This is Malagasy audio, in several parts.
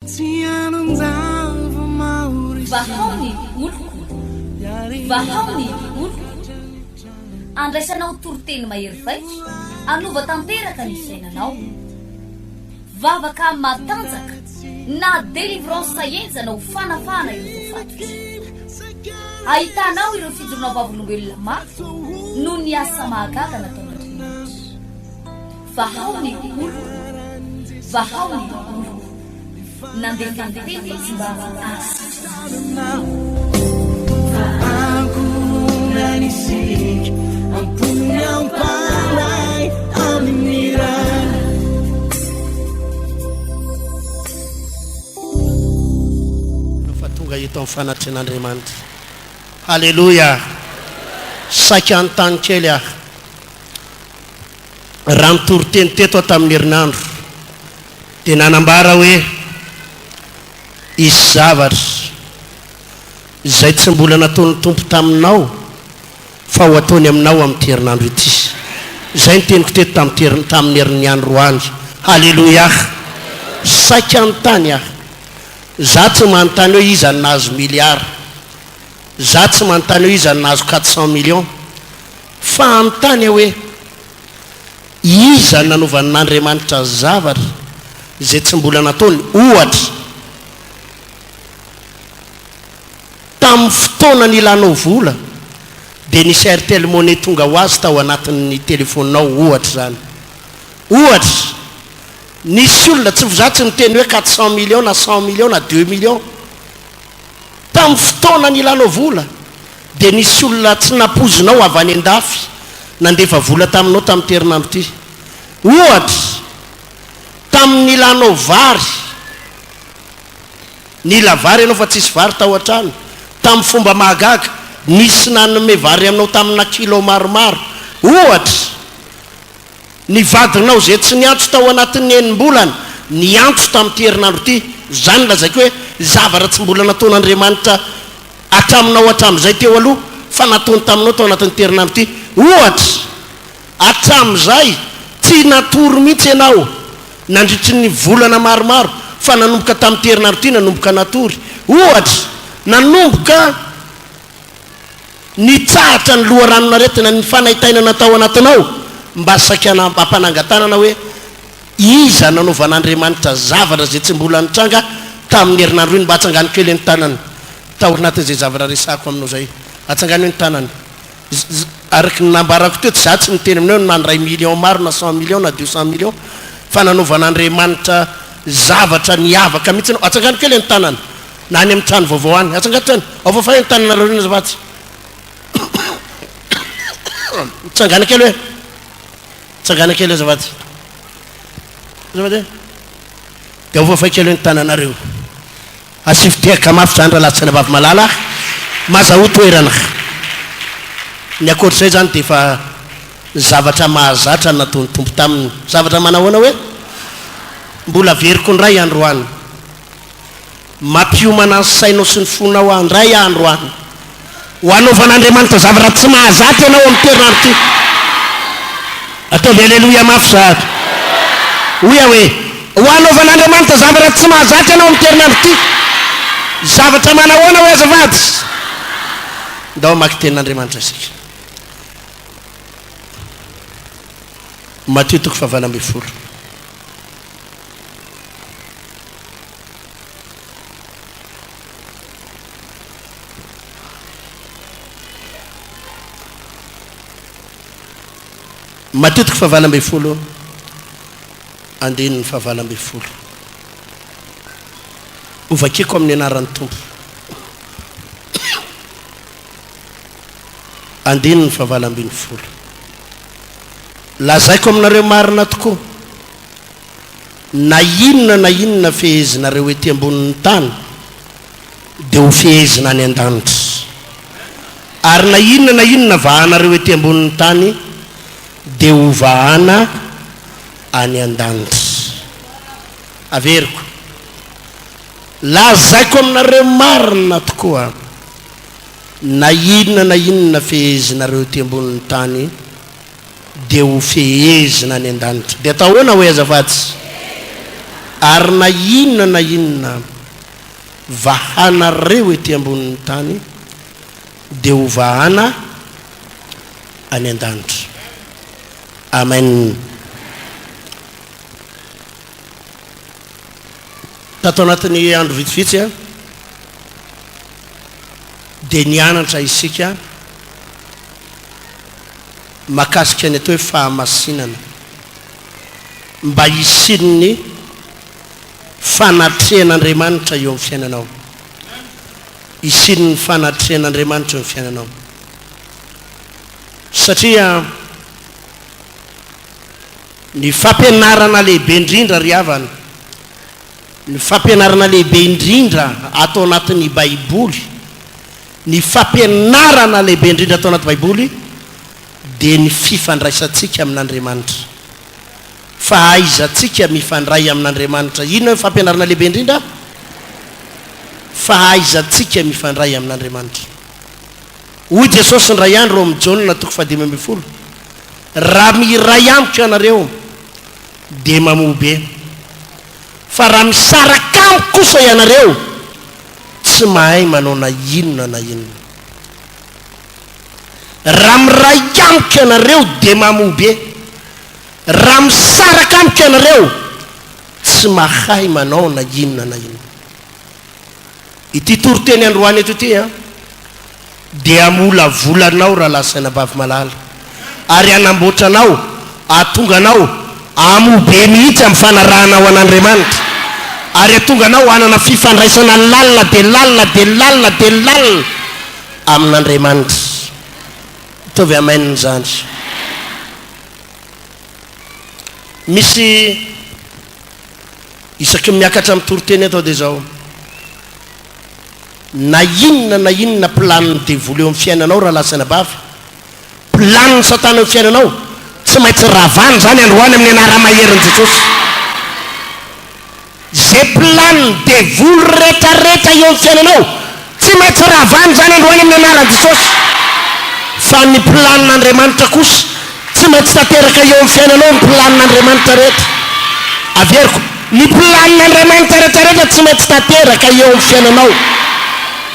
Vahaony oloko, vahaony oloko. Andraisanao toroteny mahery vaitra, anova tanteraka ny sainanao. Vavaka matanjaka na délivrance saenjana ho fanafana ireo fatotra. Ahitanao ireo fijorona vavolombelona mafy no ny asa mahagaga nataon'Andriamanitra. Vahaony oloko, vahaony oloko. Nandefandefy sy mba anisik ampunyang palay aminira fa tonga eto amin'ny fanatren'Andriamanitra. Halleluja. Saika an-tany kely aho raha mitoroteny teto tamin'ny herinandro dia nanambara hoe isy zavatra izay tsy mbola nataon'ny tompo taminao fa ho ataony aminao amin'ny herinandro ity. Izay ny teniko teto tamin'ny herin'ny andro andro. Halleluja. Saika an-tany aho. Za tsy manontany hoe iza ny nahazo miliara, za tsy manontany hoe iza ny nahazo 400 millions, fa an-tany hoe iza nanovan'Andriamanitra zavatra izay tsy mbola nataony. Ohatra tamin'ny fotoana nilanao vola dia nisy Airtel Money tonga ho azy tao anatin'ny telefoninao. Ohatra zany, ohatra nisy olona tsy vizatsy miteny hoe 400 millions na 100 millions na 2 millions tamin'ny fotoana nilanao vola, dia nisy olona tsy napozinao avy any an-dafy nandefa vola taminao tamin'ny herinandro ity. Ohatra tamin'ny nilanao vary, nila vary ianao fa tsisy vary tao an-trano, tamin'ny fomba mahagaga nisy nanome vary aminao tamina kilo maromaro. Ohatra nivadinao zay tsy niantso tao anatin'ny enim-bolana niantso tamin'ity herinandro ity. Zany lazaiko hoe zavatra tsy mbola nataon'Andriamanitra atraminao hatramin'izay teo aloha fa nataony taminao tao anatin'ity herinandro ity. Ohatra hatramin'izay tsy natory mihitsy ianao nandritry ny volana maromaro fa nanomboka tamin'ity herinandro ity nanomboka natory. Ohatra nanomboka nitsahatra ny loharanon'aretina ny fanahitaina natao anatinao mba sakana ampanangatanana hoe iza nanovan'Andriamanitra zavatra zay tsy mbola nitranga tamin'ny herinandro iny. Mba atsangany kely ny tanany tahory natin'izay zavatra resako aminao zay, atsangany ny tanany araky ny nambarako teo. Tsy za tsy miteny aminao na 1 million maro na 100 millions na 200 millions fa nanovan'Andriamanitra zavatra niavaka mihitsy anao. Atsangany kely ny tanany na any amin'ny trano vaovao any, atsangany trano ao fa ny tanana reo zavatsy tsangana kely hoe tsangana kely zavatsy zavatsy dia ao fa kely ny tananareo asivitiaka mafy zany raha latsana vavy malala mazaho toerana. Ny akoatr'izay zany dia efa zavatra mahazatra nataon'ny tompo taminy. Zavatra manahoana hoe mbola veriko ndray andro any mampiomana ny sainao sy ny fonao andray andro any ho anaovan'Andriamanitra zavatra tsy mahazatra ianao amin'ny toerana ity. Ataovy alleluia mafy sahady oia hoe ho anaovan'Andriamanitra zavatra tsy mahazatra ianao amin'ny toerana ity. Zavatra manahoana hoe azavady ndao maky tenin'Andriamanitra isika. Matthieu 7:20. Matthieu 7:20 andininy 7:20 ovakeko amin'ny anaran'ny tompo. Andininy 7:20 lazaiko aminareo marina tokoa na inona fehezinareo ety ambonin'ny tany dia ho fehezina any an-danitra, ary na inona vahanareo ety ambonin'ny tany dia ho vahana any an-danitra. Averiko lazaiko aminareo marina tokoa na inona fehezinareo ety ambonin'ny tany dia ho fehezina any an-danitra. Dia atahoana hoe azavatsy ary na inona vahanareo ety ambonin'ny tany dia ho vahana any an-danitra. Amen. Tato anatin'ny andro vitsivitsy a dia nianatra isika makasika ny atao hoe fahamasinana mba hisin'ny fanatrehan'Andriamanitra eo amin'ny fiainanao, hisin'ny fanatrehan'Andriamanitra eo amin'ny fiainanao. Satria ny fampianarana lehibe indrindra ry havana, ny fampianarana lehibe indrindra atao anatin'ny baiboly, ny fampianarana lehibe indrindra atao anaty baiboly dia ny fifandraisantsika amin'Andriamanitra, fahaizantsika mifandray amin'Andriamanitra. Inona ny fampianarana lehibe indrindra? Fahaizantsika mifandray amin'Andriamanitra. Hoy Jesosy ndray andro amin'ny Jaona 5:20, raha miray amiko ianareo dia mamobe, fa raha misaraka amiko kosa ianareo tsy mahay manao na inona na inona. Raha miray amiko ianareo dia mamobe, raha misaraka amiko ianareo tsy mahay manao na inona na inona. Ity toroteny androany eto ity dia amolavolanao raha lasaina bavy malala, ary anamboatranao, atonganao amobe mihitsy amin'ny fanarahanao an'Andriamanitra, ary atonganao hanana fifandraisana lalina dia lalina dia lalina dia lalina amin'Andriamanitra. Tovy amen zany. Misy isaky miakatra amin'ny toroteny atao dia zao: na inona planiny devoly eo amin'ny fiainanao raha lasaina bavy, planiny Satana eo amin'ny fiainanao tsy maintsy ravany zany androany amin'ny anara-maherin'i Jesosy. Zay planiny devoly rehetrarehetra eo amin'ny fiainanao tsy maintsy ravany zany androany amin'ny anaran'i Jesosy. Fa ny planin'Andriamanitra kosa tsy maintsy tanteraka eo amin'ny fiainanao ny planin'Andriamanitra rehetra. Averiko, ny planin'Andriamanitra rehetrarehetra tsy maintsy tanteraka eo amin'ny fiainanao,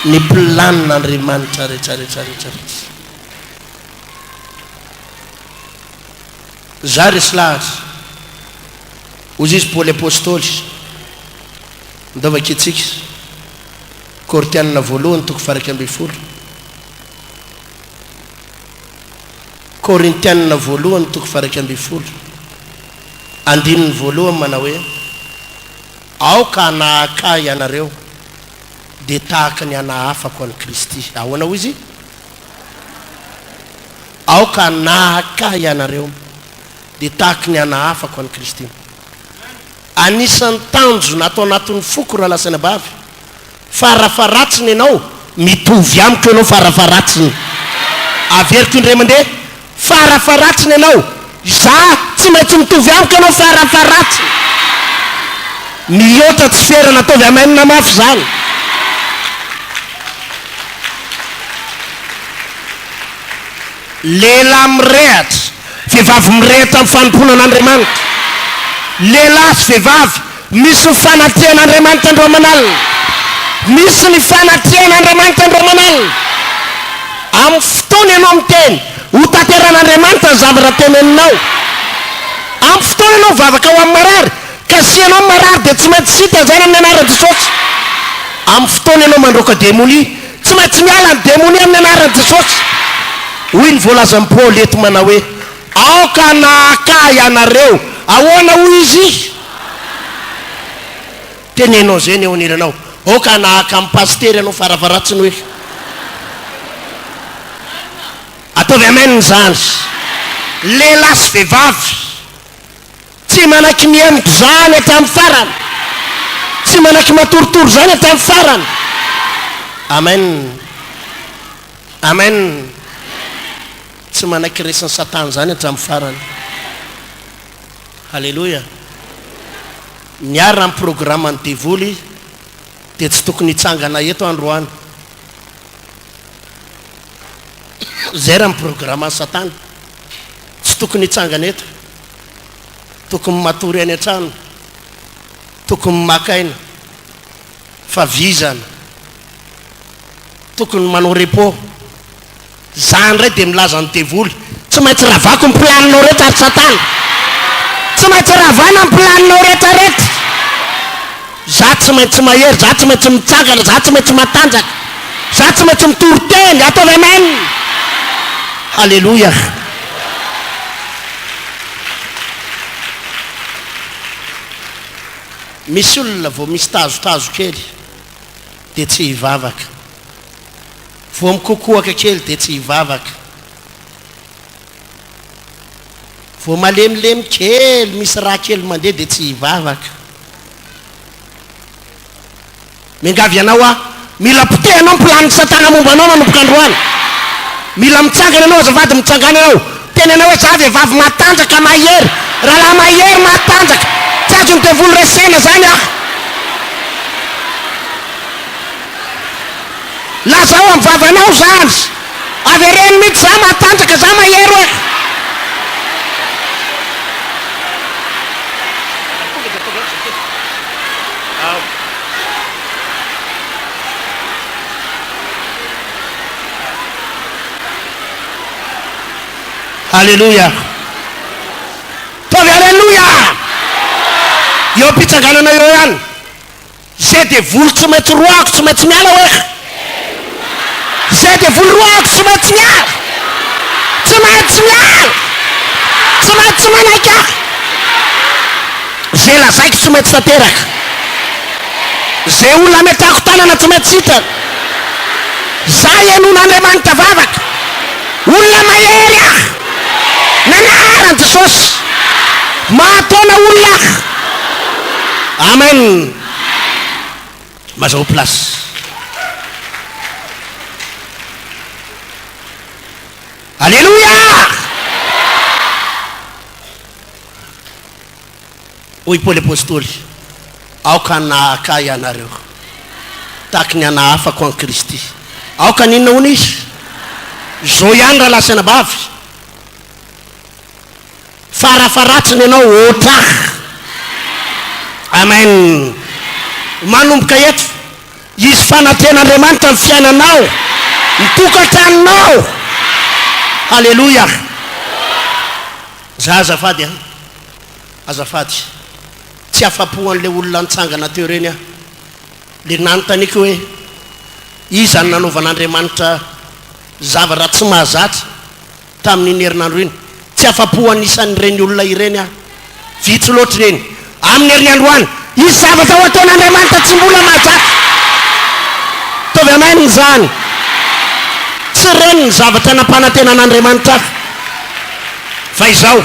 ny planin'Andriamanitra rehetrarehetra. Za resy lahatra hozy izy Paoly apôstôly ndovaka itsika Korinthianina 1:20, Korinthianina 1:20, andininy 1 manao hoe: aoka anahaka ianareo dia tahaka ny anahafako an'i Kristy. Ahoana hoy izy? Aoka anahaka ianareo dia tahaka ny anahafako an'i Kristy. Anisan'ny tanjona atao anatin'ny foko raha lasaina bavy, farafaratsiny ianao mitovy amiko ianao farafaratsiny. Averiko indray mandeha, farafaratsiny ianao, za tsy maintsy mitovy amiko ianao farafaratsiny. Mihoatra tsy ferana ataovy amainina mafy zany. Lehilahy mirehatra, vehivavy mirehatra amin'ny fanompona an'Andriamanitra. Lehilahy sy vehivavy misy ny fanatrehan'Andriamanitra andro aman'alina, misy ny fanatrehan'Andriamanitra andro aman'alina. Amin'ny fotoana ianao miteny ho tanteran'Andriamanitra ny zavatra teneninao. Amin'ny fotoana ianao vavaka ho amin'ny marary ka sianao marary dia tsy maintsy sita zany amin'ny anaran'i Jesosy. Amin'ny fotoana ianao mandroaka demonia tsy maintsy miala ny demonia amin'ny anaran'i Jesosy. Hoy ny voalazan'i Paoly eto manao hoe: aoka anahaka ianareo. Ahoana hoy izy? Tenenao zay ny eo aniranao, aoka anahaka amin'ny pastery ianao farafaratsiny hoe. Ataovy amen zany. Lehilahy sy vehivavy tsy manaky miemiko zany hatramin'ny farany, tsy manaky matoritory zany hatramin'ny farany. Amen. Amen. Tsy manaky resin'ny Satana zany hatramin'ny farany. Halleluja. Niara amin'ny programme ny devoly dia tsy tokony hitsangana eto androany. Zay raha ny programme ny Satana, tsy tokony hitsangana eto, tokony matory any an-trano. tokony makaina fa vizana tokony manao repos zany ray dia milaza ny devoly tsy maintsy ravako ny planinao rehetra ary satana tsy maintsy ravana ny planinao rehetrarehetra za tsy maintsy mahery za tsy maintsy mitsangana za tsy maintsy matanjaka za tsy maintsy mitoroteny ataovy amen halleloia misy olona vao misy tazotazo kely dia tsy hivavaka vao mikokoaka kely dia tsy hivavaka vao malemilemy kely misy raha kely mandeha dia tsy hivavaka mingavy anao a mila potehanao plany satana momba anao manomboka androany mila mitsangana anao azavady mitsangana anao tena anao hoe za vehivavy matanjaka mahery rahalahy mahery matanjaka tsy azo ny devoly resena zany ah la zaho amin'ny vavanao zany avereny mihitsy za matanjaka za mahery hoe halleluia tovy halleluia eo mpitsanganana eo ihany zay devoly tsy maintsy roako tsy maintsy miala hoe zay devoly roako tsy maintsy miala tsy maintsy miala tsy maintsy manaka zay lazaiko tsy maintsy tanteraka zay olona metako tanana tsy maintsy hitana za enon'Andriamanitra vavaka olona mahery ah nanaran Jesosy mahatona olona amen mazao place halleluia hoy Paoly apôstôly aoka nahaka ianareo tahaky ny anahafako an Kristy aoka ninona hony izy zao ihany raha lasana bavy farafaratsiny ianao otra amen manomboka eto izy fanaten'Andriamanitra ny fiainanao mitokantranonao halleluia za azafady a azafady tsy afapohan'le olona nitsangana teo reny a le nanontaniky hoe izany nanaovan'Andriamanitra zavatra tsy mahazatra tamin'iny herinandro iny tsy afapohan isan'ireny olona ireny a vitsy loatra reny amin'ny herinandro any izy zavatra ho ataon'Andriamanitra tsy mbola mahazatra tovy amen zany tsy reny ny zavatra nampanantenan'Andriamanitra fa izao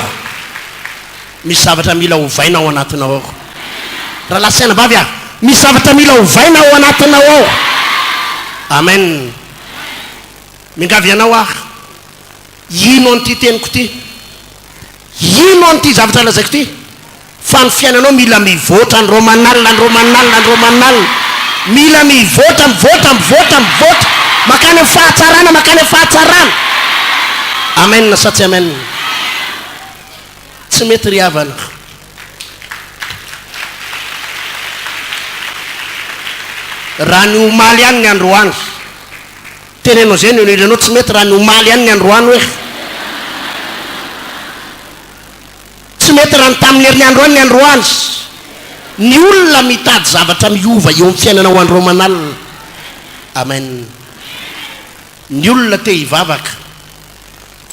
misy zavatra mila hovaina ao anatinao ao raha lasaina bavy ah misy zavatra mila hovaina ao anatinao ao amen mingavy anao ah ino an'ity teniko ty ino an'ity zavatra lazaiko ty fa ny fiainanao mila mivoatra ny romanalina mila mivoatra makany amin'ny fahatsarana amen sa tsy amen tsy mety ry havana raha ny omaly ihany ny androany tenenao zay ny ilanao tsy mety raha ny omaly ihany ny androany hoe tsy mety raha ny tamin'ny herin'ny androany ny androany ny olona mitady zavatra miova eo amin'ny fiainanao andro manalina amen ny olona te hivavaka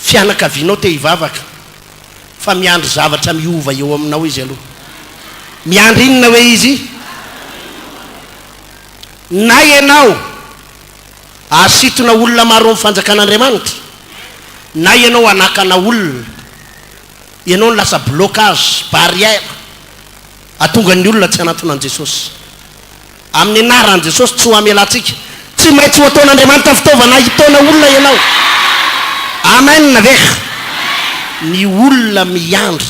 fianakavianao te hivavaka fa miandry zavatra miova eo aminao izy aloha miandry inona hoe izy na ianao asitona olona maro amin'ny fanjakan'Andriamanitra na ianao anakana olona ianao ny lasa blocage barrière atonga ny olona tsy anatonan'i Jesosy amin'ny anaran'i Jesosy tsy ho amelantsika tsy maintsy ho ataon'Andriamanitra fitaovana hitaona olona ianao amen veha ny olona miandry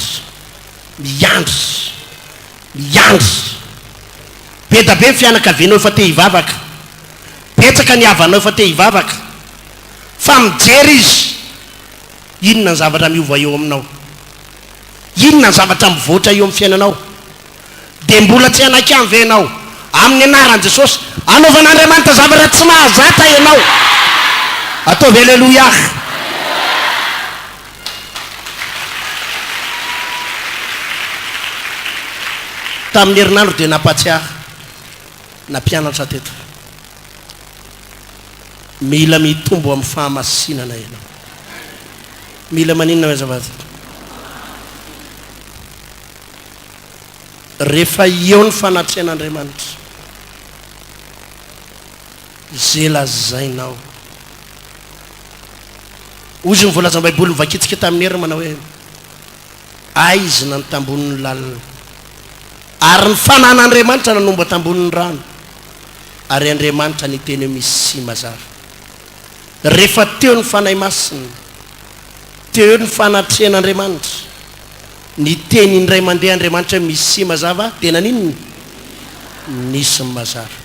be da be ny fianakavianao efa te hivavaka petsaka ny havanao efa te hivavaka fa mijery izy inona ny zavatra miova eo aminao inona ny zavatra mivoatra eo amin'ny fiainanao dia mbola tsy anakan ve ianao amin'ny anaran' jesosy anaovan'andriamanitra zavatra tsy mahazatra ianao ataovy alleloia tamin'ny herinandro dia nampatsiahy nampianatra teto mila mitombo amin'ny fahamasinana ianao mila maninona hoe zavatra rehefa eo ny fanatrehan'andriamanitra zay lazainao ozy nyvoalaza baiboly mivakitsika tamin'ny hery manao hoe aizina ny tamboniny lalina ary ny fanan'andriamanitra nanomba tamboniny rano ary andriamanitra ny teny misy sy mazava rehefa teo ny fanay masina teo ny fanatrehan'andriamanitra ny teny indray mandeha andriamanitra misy sy mazava tena ninny nisy mazava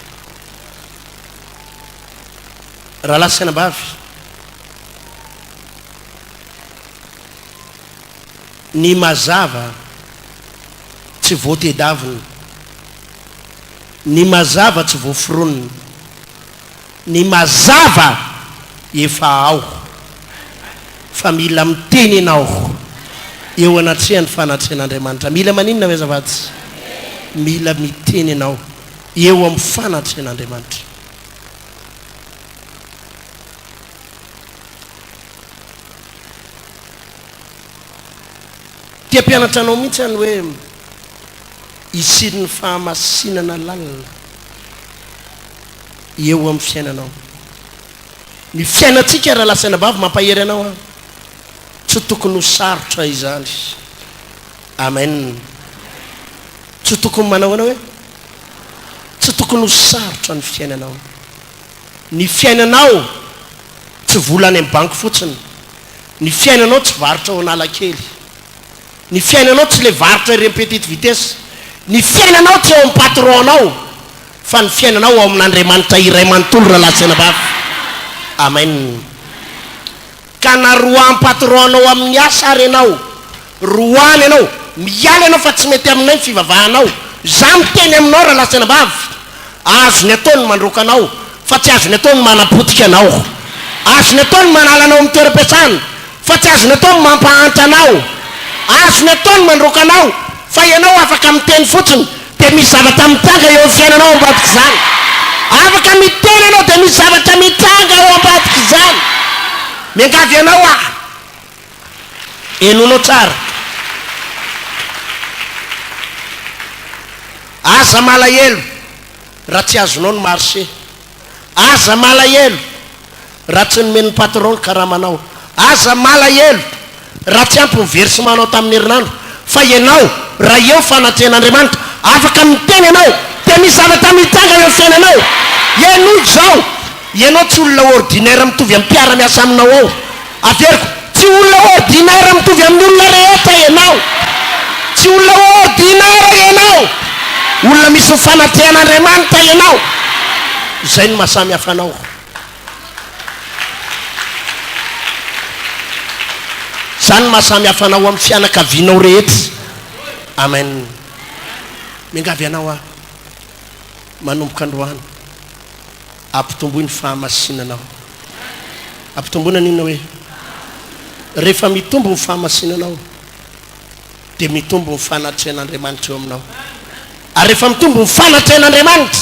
raha lasanambavy ny mazava tsy voatedavina ny mazava tsy voaforonina ny mazava efa ao fa mila miteny ianao eo anatrehany fanatrehan'andriamanitra mila maninona hoe zavatsy mila miteny ianao eo amin'ny fanatrehan'andriamanitra tia mpianatra anao mihitsy any hoe isiry ny fahamasinana lalina eo amin'ny fiainanao ny fiainatsika raha lasainambavy mampahery anao a tsy tokony ho sarotra izany amen tsy tokony manao anao hoe tsy tokony ho sarotra ny fiainanao ny fiainanao tsy volany amin'ny banky fotsiny ny fiainanao tsy varotra ao analakely ny fiainanao tsy le varotra ireny petite vitesse ny fiainanao tsy eo amin'ny patronao fa ny fiainanao ao amin'andriamanitra iray manontolo raha lasainambavy amen ka na roany patronao amin'ny asa ary ianao roany ianao miala ianao fa tsy mety aminay ny fivavahanao za miteny aminao raha lasainambavy azony ataony mandrokanao fa tsy azony ataony manapotika anao azony ataony manalanao amin'ny toeram-piasana fa tsy azony ataony mampahantra anao azony ataony mandrokanao fa ianao afaka miteny fotsiny dia misy zavatra mitanga eo amin'ny fiainanao ambadika izany afaka miteny ianao dia misy zavatra mitanga eo ambadika izany miangavy ianao a enonao tsara aza malahelo raha tsy azonao ny marché aza malahelo raha tsy nomen'ny patron karaha manao aza malahelo raha tsy ampy ny versemanao tamin'ny herinandro fa ianao raha eo fanatrehan'andriamanitra afaka miteny ianao dia misy zavatra mitanga eo fiainanao ianao zao ianao tsy olona ordinaire mitovy amin'ny mpiara-miasa aminao ao averiko tsy olona ordinaire mitovy amin'ny olona rehetra ianao tsy olona ordinaire ianao olona misy fanatrehan'andriamanitra ianao zay ny mahasamy hafanao zany mahasamy hafanao amin'ny fianakavianao rehetra amen miangavy ianao a manomboka androany ampitomboy ny fahamasinanao ampitomboina ninona hoe rehefa mitombo ny fahamasinanao dia mitombo ny fanatrehan'andriamanitra eo aminao ary rehefa mitombo ny fanatrehan'andriamanitra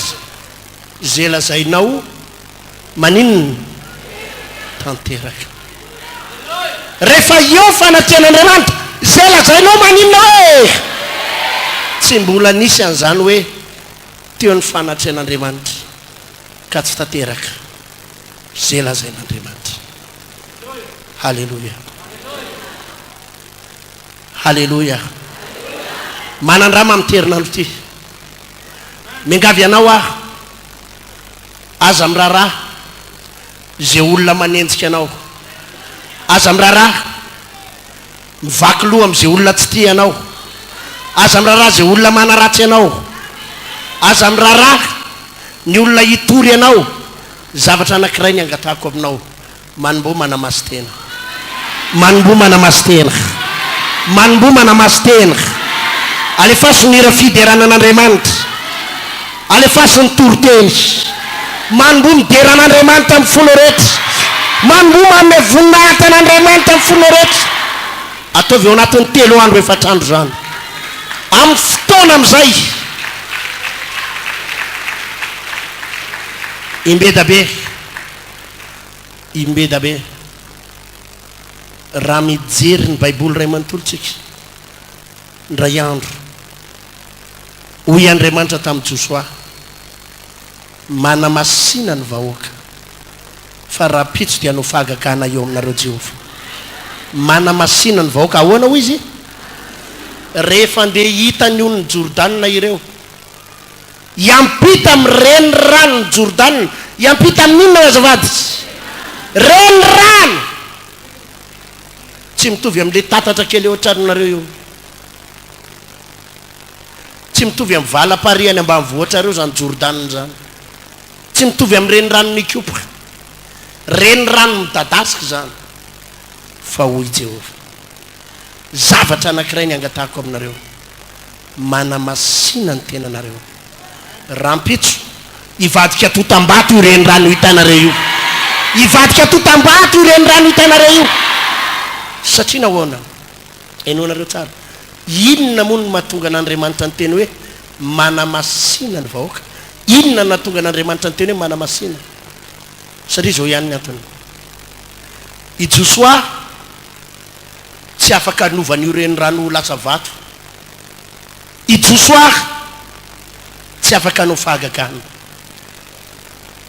zay lazainao maninona tanteraka rehefa eo fanatrehan'andriamanitra zay lazainao maninona hoe tsy mbola nisy an'izany hoe teo ny fanatrehan'andriamanitra ka tsy tanteraka zay lazain'andriamanitra halleloia halleloia manandrama minterinandro ty miangavy ianao a aza miraharaha zay olona manenjika anao aza miraharaha mivaky loha am'izay olona tsy tia anao aza miraharaha zay olona manaratsy anao aza miraharaha ny olona hitory anao zavatra anankiray ny angatahako aminao manombo manamasy tena manombo manamasy tena manombo manamasy tena alefasiny irafideranan'andriamanitra alefasiny toroteny manombo mideran'andriamanitra amin'ny folo rehetra manombo manome voninahitra an'andriamanitra amin'ny folo rehetra ataovy eo anatin'ny 3 andro 4 andro zany amin'ny fotoana amin'izay imbedabe raha mijery ny baiboly ray manontolotsika ndray andro hoy Andriamanitra tamin'ny Josoa mana masina ny vahoaka fa raha pitso dia no fahagagana eo aminareo Jehova mana masina ny vahoaka ahoana hoy izy rehefa ndeha hitany ony Jordanina ireo iampita amin'ny reny rano ny Jordanina iampita amin'inona azavady reny rano tsy mitovy amin'le tatatra kely eo an-tranonareo io tsy mitovy amin'ny valam-pariany ambanivohitra reo zany Jordanina zany tsy mitovy amin'ny reny rano nikiopoka reny rano midadasika zany fa hoy Jehova zavatra anankiray ny angatahako aminareo mana masina ny tenanareo rampitso ivadika totam-bato io reny rano hitanareo io ivadika totam-bato io reny rano hitanareo io satria nahoana enonareo tsara inona moa no mahatonga an'Andriamanitra ny teny hoe mana masina ny vahoaka inona nahatonga an'Andriamanitra ny teny hoe mana masina satria zao ihany ny antony i Josoa tsy afaka novan'io reny rano lasa vato i Josoa tsy afaka hanao fahagagana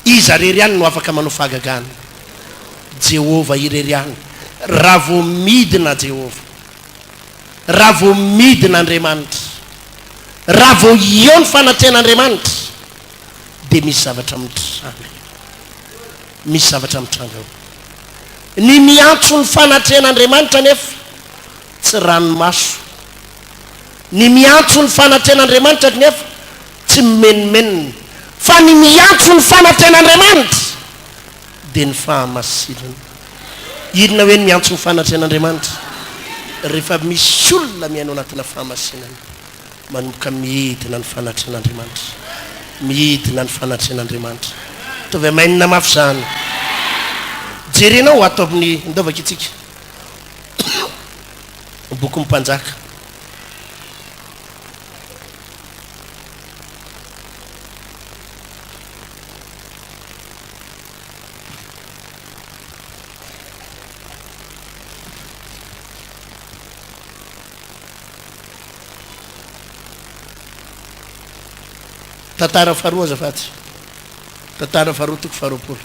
iza rery ihany no afaka manao fahagagana Jehova irery ihany raha vao midina Jehova raha vao midina Andriamanitra raha vao eo ny fanatrehan'Andriamanitra dia misy zavatra mitranga misy zavatra mitranga ny miantso ny fanatrehan'Andriamanitra nefa tsy ranomaso ny miantso ny fanatrehan'Andriamanitra nefa tsy menimenina fa ny miantso ny fanatrehan'Andriamanitra dia ny fahamasinana inona hoe ny miantso ny fanatrehan'Andriamanitra rehefa misy olona miaino anatina fahamasinana manomboka midina ny fanatrehan'Andriamanitra midina ny fanatrehan'Andriamanitra tovy mainina mafy zany jerenao ato amin'ny ndovaka itsika boky mpanjaka tantara faharoa azafady tantara faharoa toko faharoapolo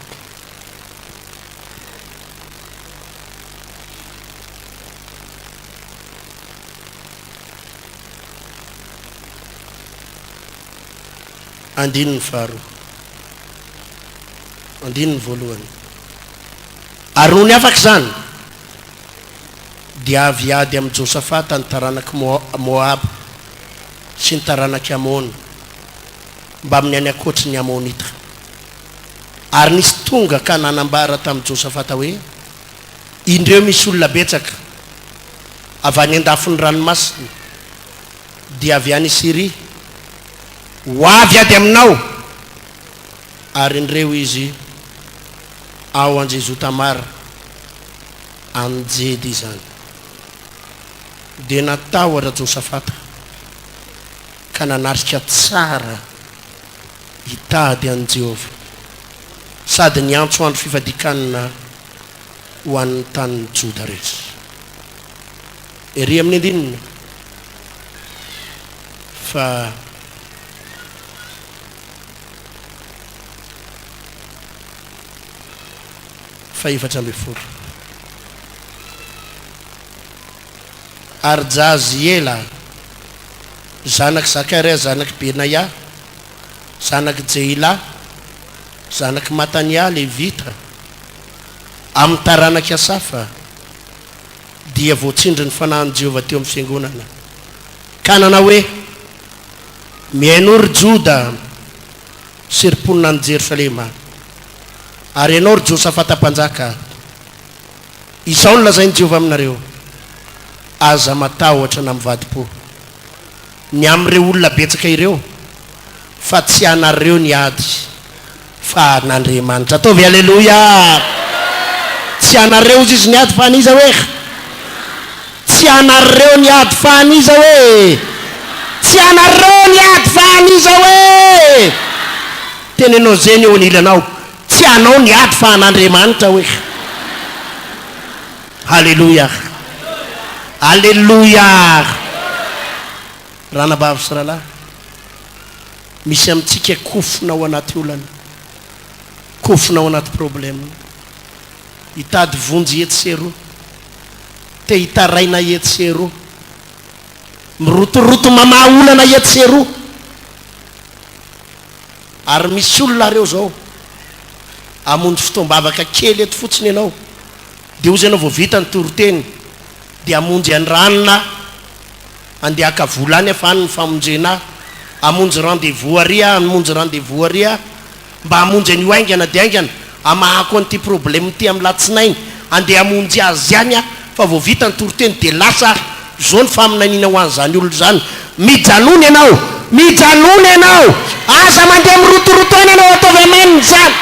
andininy faharoa andininy voalohany ary noho ny afaka zany dia aviady amin'ny Josafata ny taranaky Moab sy ny taranaky Amon mba amin'ny any akoatry ny Amonita ary nisy tonga ka nanambara tamin'ny Josafata hoe indreo misy olona betsaka avy any an-dafin'ny ranomasina dia avy any Siria ho avy ady aminao ary indreo izy ao an-Jezotamara anjedy izany dia natahotra Josafata ka nanarika tsara hitady an Jehova sady niantso andro fifadikanana ho an'ny tanin'ny Joda rehetra ery amin'ny andinina fa efatra amby folo ary Jaziela zanaky Zakaria zanaky Benaia zanaky Jeila zanaky Matania Levita amin'ny taranaky Asafa dia voatsindry ny fanahin'i Jehova teo amin'ny fiangonana ka nanao hoe miainory Joda sy ry mponina ny Jerosalema ary ianao ry Josafata mpanjaka izao ny lazain'i Jehova aminareo aza matahotra na mivadi-po ny am'ireo olona betsaka ireo fa tsy anareo ny ady fa n'Andriamanitra. Ataovy alleloia. Tsy anareo izy ny ady fa aniza hoe tsy anareo ny ady fa aniza hoe tsy anareo ny ady fa aniza hoe tenenao zeny eo ny ilanao tsy anao ny ady fa an'Andriamanitra hoe. Halleluia, halleluia. Ranabavy sy rahalahy, misy amintsika kofona ao anaty olana, kofona ao anaty problème, hitady vonjy etsero, te hitaraina etsero, mirotoroto mamaha olana etsero. Ary misy olona reo zao amonjy fotoam-bavaka kely eto fotsiny ianao, dia ozy ianao vao vita ny toroteny dia amonjy andranona andeha aka volany afany ny famonjena, amonjy rendez-vous aria, amonjy rendez-vous aria mba amonjy an'io aingana dia aingana amahako an'ity problème ty amin'ny latsinainy andeha amonjy azy ihany fa vao vita ny toroteny dia lasa zao ny faminanina ho an'izany olo zany. Mijanony ianao, mijanony ianao, aza mandeha mirotoroto any ianao, ataovy amaniny zany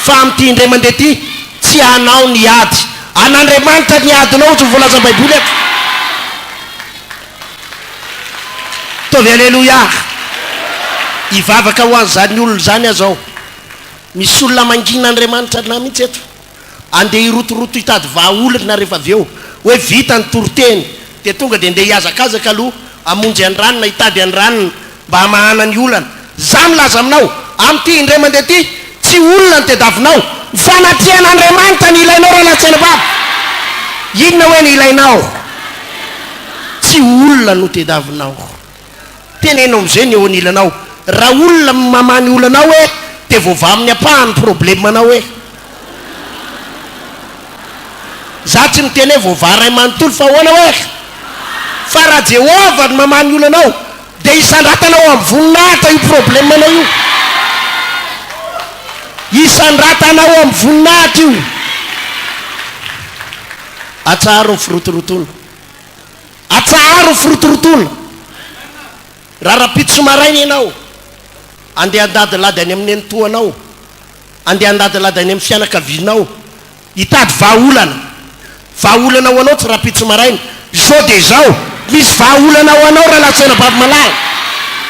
fa amin'ity indray mandeha ty tsy anao ny ady, an'Andriamanitra ny adinao tsy voalaza baiboly eto. Ataovy alleluia. Ivavaka ho an'izany olona zany azao. Misy olona mangin'Andriamanitra na mihitsy eto andeha hirotoroto hitady vahaolana rehefa avy eo hoe vita ny toroteny dia tonga dia andeha hiazakazaka aloha amonjy andranona hitady andranona mba hamahana ny olana. Za milaza aminao amin'ity indray mandeha ty tsy olona ny tediavinao, fanatrehan'Andriamanitra ny ilainao raha latsena baba. Inona hoe ny ilainao? Tsy olona no tediavinao. Tenenao am'izay eo ny ilanao. Raha olona mamany olanao hoe dia voava amin'ny apahany problemanao hoe za tsy miteny hoe voava ray manontolo fa hoana hoe fa raha Jehova ny mamany olanao dia isandratanao amin'ny voninahitra io problemanao io, isandratanao amin'ny voninahitra io. Atsaharo ny firotorotona, atsaharo ny firotorotona. Raha rapitso maraina ianao andeha andadilady any amin'ny enitoanao, andeha andadilady any amin'ny fianakavinao hitady vahaolana, vahaolana ho anao tsy rapitso maraina. Zao dia zao misy vahaolana ho anao raha latsena bavy malala,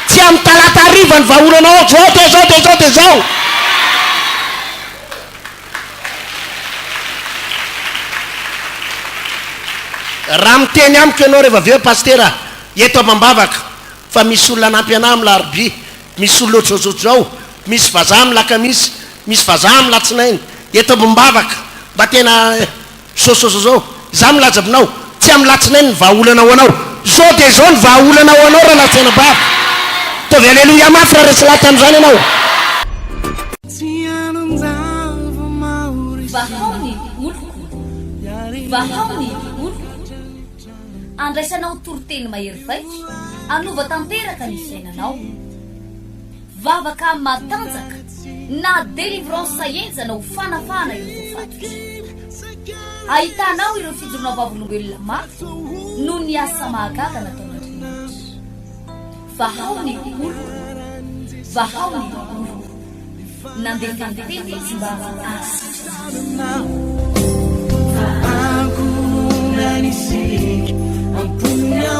tsy amin'ny talata hariva ny vahaolana ao. Zao dia zao dia zao dia zao. Raha miteny amiko ianao rehefa avy eo pastera eto amam-bavaka fa misy olona anampy ana amin'ny larobia, misy olona ohatrohatrotra zao, misy vazaha amin'ny lakamisy, misy vazaha amin'ny latsinainy, eto amam-bavaka mba tena sososo zao. Za milaza aminao tsy amin'ny latsinainy ny vahaolana ho anao, zao dia zao ny vahaolana ho anao raha latsena bavy. Ataovy alleluia mafy raha resy lahy tamin'izany ianao. Vahaony oloko, vahaony oloko, andraisanao toroteny mahery vaitra, anova tanteraka ny fiainanao, vavaka matanjaka na délivrance enjana ho fanafana ireo fatotra. Ahitanao ireo fijorona vavolombelona mafy no ny asa mahagaga nataon'Andriamanitra. Vahaony oloko, vahaony oloko, nandeha tanteny izy mba Aku nanisik, ampunya